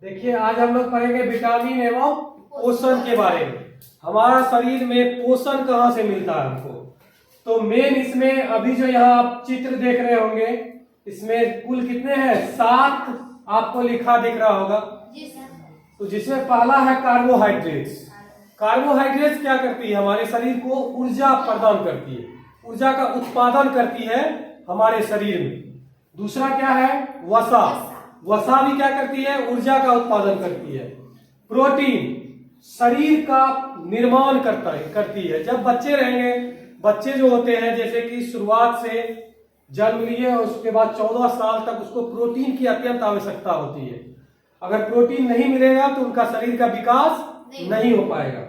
देखिए आज हम लोग पढ़ेंगे विटामिन एवं पोषण के बारे में। हमारा शरीर में पोषण कहाँ से मिलता है हमको, तो मेन इसमें अभी जो यहाँ आप चित्र देख रहे होंगे इसमें कुल कितने हैं, 7 आपको लिखा दिख रहा होगा। तो जिसमें पहला है कार्बोहाइड्रेट्स। कार्बोहाइड्रेट्स क्या करती है, हमारे शरीर को ऊर्जा प्रदान करती है, ऊर्जा का उत्पादन करती है हमारे शरीर में। दूसरा क्या है, वसा। वसा भी क्या करती है, ऊर्जा का उत्पादन करती है। प्रोटीन शरीर का निर्माण करती है। जब बच्चे रहेंगे, बच्चे जो होते हैं जैसे कि शुरुआत से जन्म लिए और उसके बाद 14 साल तक उसको प्रोटीन की अत्यंत आवश्यकता होती है। अगर प्रोटीन नहीं मिलेगा तो उनका शरीर का विकास नहीं हो पाएगा।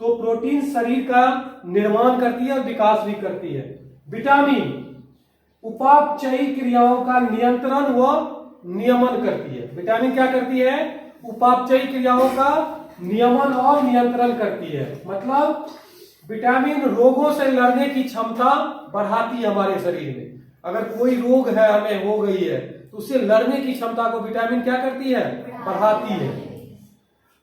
तो प्रोटीन शरीर का निर्माण करती है और विकास भी करती है। विटामिन उपापचयी क्रियाओं का नियंत्रण व नियमन करती है। विटामिन क्या करती है, उपापचयी क्रियाओं का नियमन और नियंत्रण करती है। मतलब विटामिन रोगों से लड़ने की क्षमता बढ़ाती है हमारे शरीर में। अगर कोई रोग है हमें हो गई है तो उससे लड़ने की क्षमता को विटामिन क्या करती है, बढ़ाती है।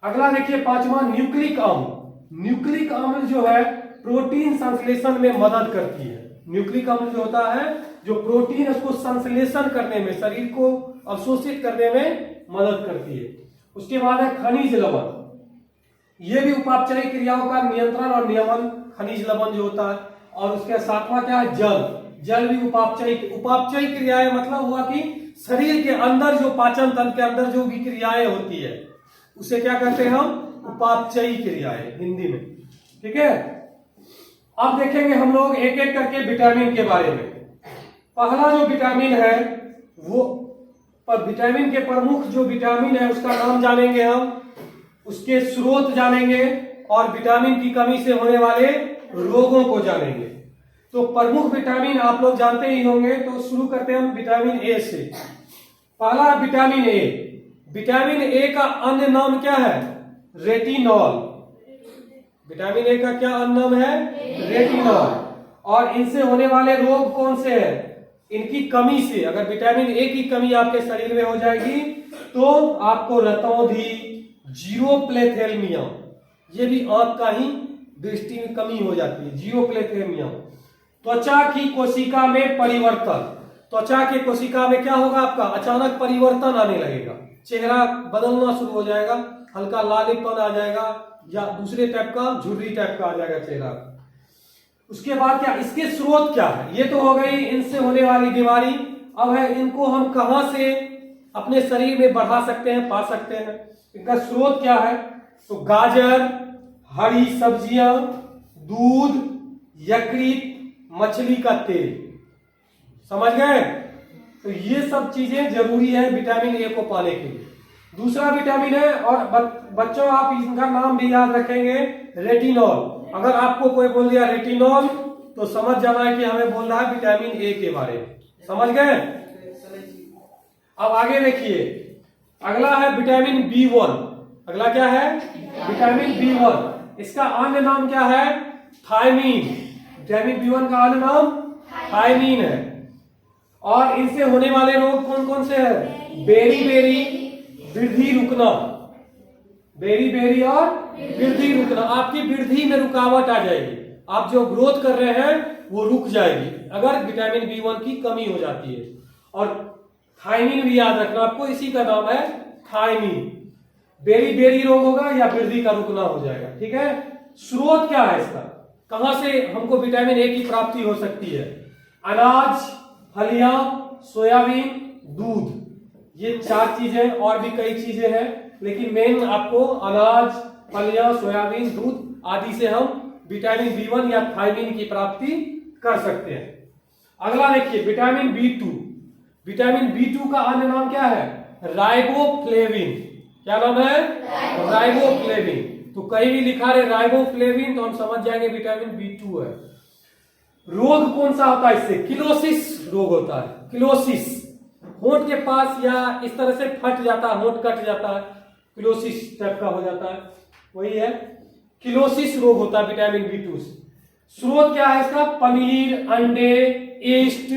अगला देखिए पांचवा, न्यूक्लिक अम्ल। न्यूक्लिक अम्ल जो है प्रोटीन संश्लेषण में मदद करती है। न्यूक्लिक अम्ल जो होता है जो प्रोटीन उसको संश्लेषण करने में, शरीर को अवशोषित करने में मदद करती है। उसके बाद है खनिज लवण। ये भी उपापचयी क्रियाओं का नियंत्रण और नियमन, खनिज लवण जो होता है। और उसके सातवां क्या है, जल। जल भी उपापचयी क्रियाएं, मतलब हुआ कि शरीर के अंदर जो पाचन तंत्र के अंदर जो भी क्रियाएं होती है उसे क्या कहते हैं हम, उपापचयी क्रियाएं हिंदी में। ठीक है, अब देखेंगे हम लोग एक एक करके विटामिन के बारे में। पहला जो विटामिन है वो विटामिन के प्रमुख जो विटामिन है उसका नाम जानेंगे हम, उसके स्रोत जानेंगे और विटामिन की कमी से होने वाले रोगों को जानेंगे। तो प्रमुख विटामिन आप लोग जानते ही होंगे, तो शुरू करते हैं हम विटामिन ए से। पहला विटामिन ए। विटामिन ए का अन्य नाम क्या है, रेटिनॉल। विटामिन ए का क्या अन्य नाम है, रेटिनॉल। और इनसे होने वाले रोग कौन से हैं, इनकी कमी से। अगर विटामिन ए की कमी आपके शरीर में हो जाएगी तो आपको रतौंधी, जीरोप्लेथेल्मिया, ये भी आंख का ही दृष्टि में कमी हो जाती है, जीरोप्लेथेल्मिया। त्वचा की कोशिका में परिवर्तन। त्वचा के कोशिका में क्या होगा, आपका अचानक परिवर्तन आने लगेगा, चेहरा बदलना शुरू हो जाएगा, हल्का लालीपन आ जाएगा या दूसरे टाइप का झुर्री टाइप का आ जाएगा चेहरा। उसके बाद क्या, इसके स्रोत क्या है, ये तो हो गई इनसे होने वाली बीमारी। अब है इनको हम कहां से अपने शरीर में बढ़ा सकते हैं, पा सकते हैं। इनका स्रोत क्या है, तो गाजर, हरी सब्जियां, दूध, यकृत, मछली का तेल। समझ गए, तो ये सब चीजें जरूरी है विटामिन ए को पाने के लिए। दूसरा विटामिन है, और बच्चों आप इनका नाम भी याद रखेंगे, रेटिनॉल। अगर आपको कोई बोल दिया रेटिनॉल तो समझ जाना है कि हमें बोल रहा है विटामिन ए के बारे में। समझ गए। अब आगे देखिए, अगला है विटामिन B1। अगला क्या है, विटामिन B1। इसका अन्य नाम क्या है, थायमीन। विटामिन B1 का अन्य नाम थायमीन है। और इनसे होने वाले रोग कौन कौन से हैं, बेरी बेरी, वृद्धि रुकना। बेरी बेरी और वृद्धि रुकना, आपकी वृद्धि में रुकावट आ जाएगी, आप जो ग्रोथ कर रहे हैं वो रुक जाएगी अगर विटामिन B1 की कमी हो जाती है। और थायमीन भी याद रखना आपको, इसी का नाम है थायमीन। बेरी बेरी रोग होगा या वृद्धि का रुकना हो जाएगा। ठीक है, स्रोत क्या है इसका, कहां से हमको विटामिन ए की प्राप्ति हो सकती है, अनाज, फलियां, सोयाबीन, दूध। ये 4 चीजें, और भी कई चीजें हैं लेकिन मेन आपको अनाज, फलियां, सोयाबीन, दूध आदि से हम विटामिन B1 या थायमीन की प्राप्ति कर सकते हैं। अगला देखिए विटामिन B2। विटामिन B2 का अन्य नाम क्या है, राइबोफ्लेविन। क्या नाम है, राइबोफ्लेविन। तो कहीं भी लिखा रहे राइबोफ्लेविन तो हम समझ जाएंगे विटामिन B2 है। रोग कौन सा होता है इससे, किलोसिस रोग होता है। किलोसिस, होंठ के पास या इस तरह से फट जाता है, होंठ कट जाता है, किलोसिस टाइप का हो जाता है, वही है किलोसिस रोग होता है विटामिन B2 से। स्रोत क्या है इसका, पनीर, अंडे, ईस्ट,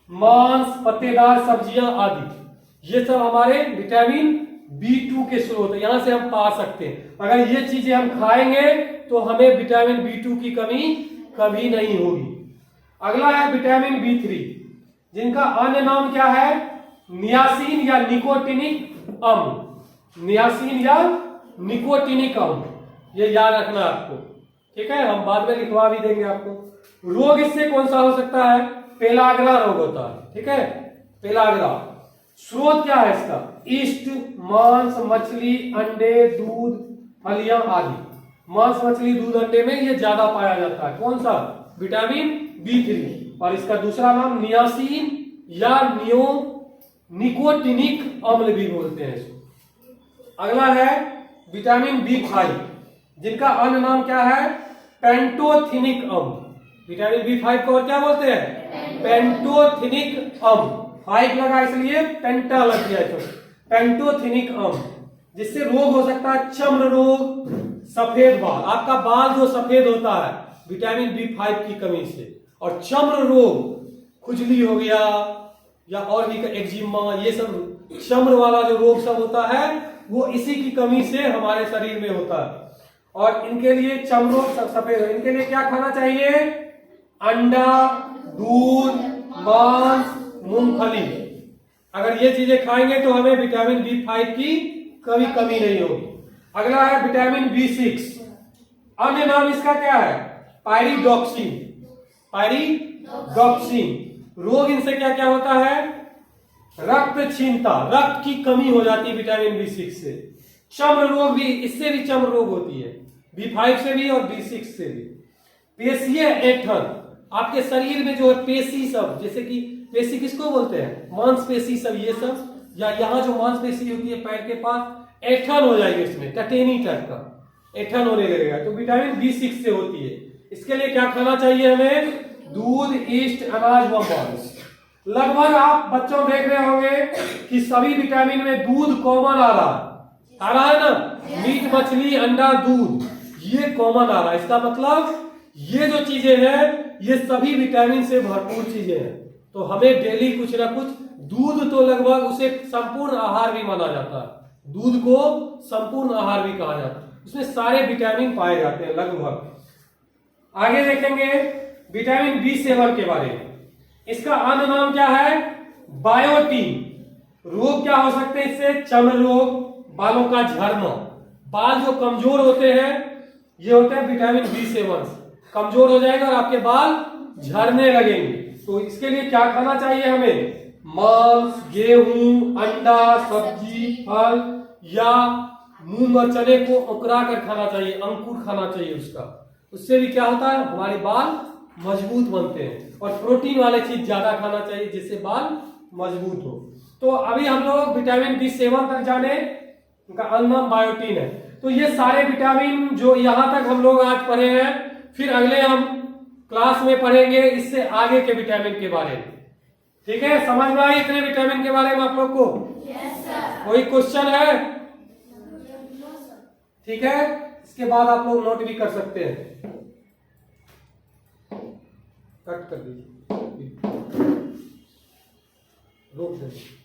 मांस, पत्तेदार सब्जियां आदि। ये सब हमारे विटामिन B2 के स्रोत यहां से हम पा सकते हैं। अगर ये चीजें हम खाएंगे तो हमें विटामिन B2 की कमी कभी नहीं होगी। अगला है विटामिन B3, जिनका अन्य नाम क्या है? नियासिन या निकोटिनिक अम्ल। नियासिन या निकोटिनिक अम्ल, ये याद रखना आपको, ठीक है। हम बाद में लिखवा भी देंगे आपको। रोग इससे कौन सा हो सकता है? पेलाग्रा रोग होता है, ठीक है, पेलाग्रा। स्रोत क्या है इसका? ईस्ट, मांस, मछली, अंडे, दूध, फलियां आदि। मांस, मछली, दूध, अंडे में ये ज्यादा पाया जाता है। कौन सा? Vitamin B3। और इसका दूसरा नाम नियासिन या निकोटिनिक अम्ल भी बोलते हैं इसको। अगला है विटामिन B5, जिनका अन्य नाम क्या है? पेंटोथिनिक अम्ल। विटामिन B5 को और क्या बोलते हैं? पेंटोथिनिक अम्ल। 5 लगा इसलिए पेंटा लग गया तो पेंटोथिनिक अम्ल, जिससे रोग हो सकता है चर्म रोग, सफेद बाल। आपका बाल जो सफेद होता है विटामिन B5 की कमी से, और चर्म रोग, खुजली हो गया या और भी एक्जिमा, ये सब चर्म वाला जो रोग सब होता है वो इसी की कमी से हमारे शरीर में होता है। और इनके लिए चर्म रोग सफेद, इनके लिए क्या खाना चाहिए? अंडा, दूध, मांस, मूंगफली। अगर ये चीजें खाएंगे तो हमें विटामिन B5 की कभी कमी नहीं होगी। अगला है विटामिन B6, अन्य नाम इसका क्या है? पायरिडॉक्सिन। पायरिडॉक्सिन। रोग इनसे क्या क्या होता है? रक्त क्षीणता, रक्त की कमी हो जाती है विटामिन B6 से। चर्म रोग भी, इससे भी चर्म रोग होती है, B5 से भी और B6 से भी। पेशीय ऐंठन, आपके शरीर में जो है पेशी सब, जैसे कि पेशी किसको बोलते हैं? मांसपेशी सब, ये सब, या यहाँ जो मांसपेशी होती है पैर के पास, ऐंठन हो जाएगी, इसमें टटेनी टाइप का ऐंठन होने लगेगा, तो विटामिन B6 से होती है। इसके लिए क्या खाना चाहिए हमें? दूध, ईस्ट, अनाज व मांस। लगभग आप बच्चों देख रहे होंगे कि सभी विटामिन में दूध कॉमन आ रहा है ना? मीट, मछली, अंडा, दूध, ये कॉमन आ रहा है। इसका मतलब ये जो चीजें हैं ये सभी विटामिन से भरपूर चीजें हैं। तो हमें डेली कुछ ना कुछ, दूध तो लगभग उसे संपूर्ण आहार भी माना जाता है, दूध को संपूर्ण आहार भी कहा जाता है, उसमें सारे विटामिन पाए जाते हैं लगभग। आगे देखेंगे विटामिन B7 के बारे में। इसका अन्य नाम क्या है? बायोटीन। रोग क्या हो सकते हैं इससे? चर्म रोग, बालों का झड़ना। बाल जो कमजोर होते हैं ये होते हैं विटामिन B7, कमजोर हो जाएगा और आपके बाल झड़ने लगेंगे। तो इसके लिए क्या खाना चाहिए हमें? मांस, गेहूं, अंडा, सब्जी, फल, या मूंग और चने को उकरा कर खाना चाहिए, अंकुर खाना चाहिए उसका। उससे भी क्या होता है? हमारे बाल मजबूत बनते हैं। और प्रोटीन वाले चीज ज्यादा खाना चाहिए जिससे बाल मजबूत हो। तो अभी हम लोग विटामिन B7 तक जाने, उनका अन्य नाम बायोटीन है। तो ये सारे विटामिन जो यहां तक हम लोग आज पढ़े हैं, फिर अगले हम क्लास में पढ़ेंगे इससे आगे के विटामिन के बारे में। ठीक है, समझ में आई इतने विटामिन के बारे में आप लोग को? कोई क्वेश्चन है? ठीक है, इसके बाद आप लोग नोट भी कर सकते हैं। कट कर दीजिए, रोक दीजिए।